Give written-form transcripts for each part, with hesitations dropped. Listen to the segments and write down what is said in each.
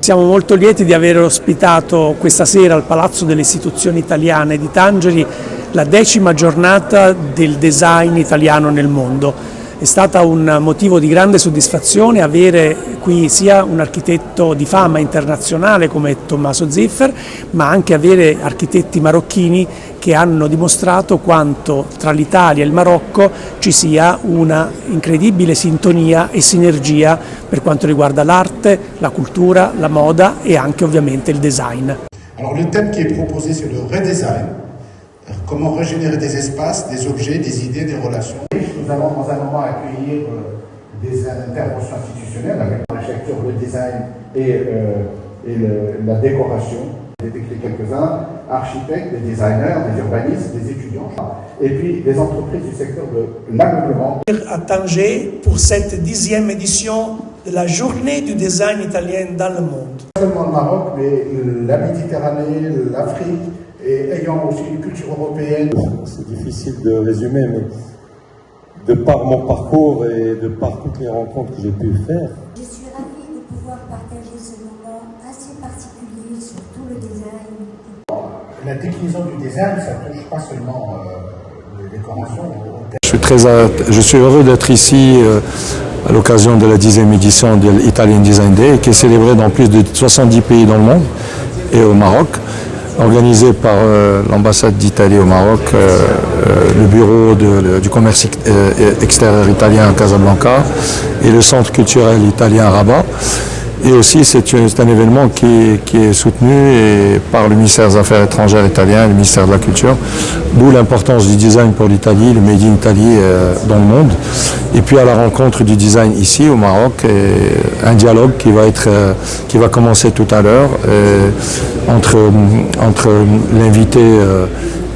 Siamo molto lieti di aver ospitato questa sera al Palazzo delle Istituzioni Italiane di Tangeri la 10ª giornata del design italiano nel mondo. È stata un motivo di grande soddisfazione avere qui sia un architetto di fama internazionale come Tommaso Ziffer, ma anche avere architetti marocchini che hanno dimostrato quanto tra l'Italia e il Marocco ci sia una incredibile sintonia e sinergia per quanto riguarda l'arte, la cultura, la moda e anche ovviamente il design. Alors le thème qui est proposé c'est le redesign, comment régénérer des espaces, des objets, des idées, des relations. Nous allons dans un moment accueillir des interventions institutionnelles avec l'architecture, le design et la décoration. J'ai décrit quelques-uns, architectes, des designers, des urbanistes, des étudiants et puis des entreprises du secteur de l'ameublement. À Tanger pour cette 10e édition de la journée du design italien dans le monde. Pas seulement le Maroc, mais la Méditerranée, l'Afrique, et ayant aussi une culture européenne. C'est difficile de résumer, mais de par mon parcours et de par toutes les rencontres que j'ai pu faire. Je suis ravie de pouvoir partager ce moment assez particulier sur tout le design. La déclinaison du design, ça ne touche pas seulement les décorations. Je suis heureux d'être ici à l'occasion de la 10e édition de l'Italian Design Day, qui est célébrée dans plus de 70 pays dans le monde et au Maroc, organisée par l'ambassade d'Italie au Maroc, le bureau du commerce extérieur italien à Casablanca et le centre culturel italien à Rabat. Et aussi c'est un événement qui est soutenu par le ministère des Affaires étrangères italien et le ministère de la Culture, d'où l'importance du design pour l'Italie, le Made in Italy dans le monde. Et puis à la rencontre du design ici au Maroc, et un dialogue qui va commencer tout à l'heure entre l'invité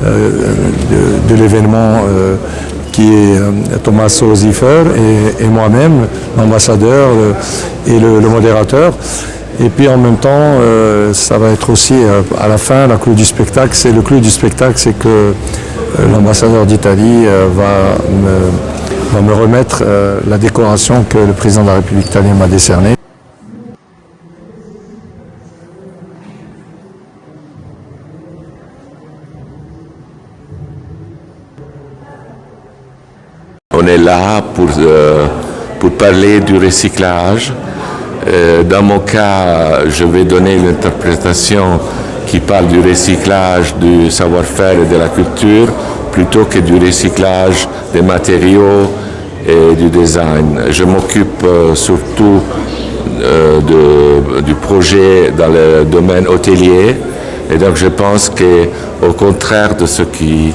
de l'événement qui est Tommaso Ziffer et moi-même, l'ambassadeur et le modérateur. Et puis en même temps, ça va être aussi à la fin la clou du spectacle. Le clou du spectacle, c'est que l'ambassadeur d'Italie va me remettre la décoration que le président de la République italienne m'a décernée. On est là pour parler du recyclage. Dans mon cas, je vais donner une interprétation qui parle du recyclage du savoir-faire et de la culture plutôt que du recyclage des matériaux et du design. Je m'occupe surtout du projet dans le domaine hôtelier et donc je pense qu'au contraire de ce qui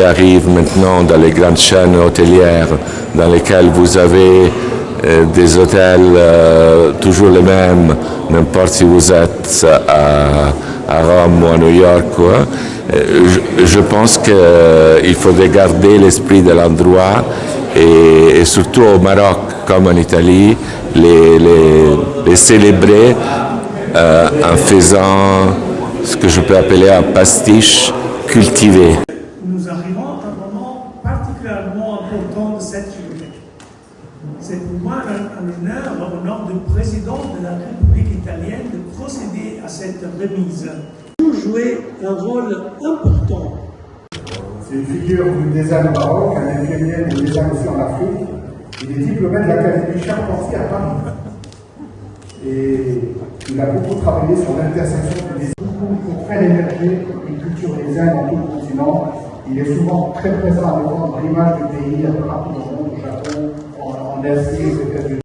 arrive maintenant dans les grandes chaînes hôtelières dans lesquelles vous avez des hôtels toujours les mêmes, n'importe si vous êtes à Rome ou à New York. Je pense qu'il faudrait garder l'esprit de l'endroit et surtout au Maroc comme en Italie, les célébrer en faisant ce que je peux appeler un pastiche cultivé. Nous arrivons à un moment particulièrement important de cette journée. C'est pour moi un honneur, au nom du président de la République italienne, de procéder à cette remise. Vous jouez un rôle important. C'est une figure du design au Maroc, un ingénieur du design aussi en Afrique. Il est diplômé de l'Académie Charpentier à Paris. Et il a beaucoup travaillé sur l'intersection du design. Pour faire émerger une culture design dans tout le continent, il est souvent très présent à défendre l'image du pays un peu partout dans le monde, au Japon, en Asie, aux États-Unis.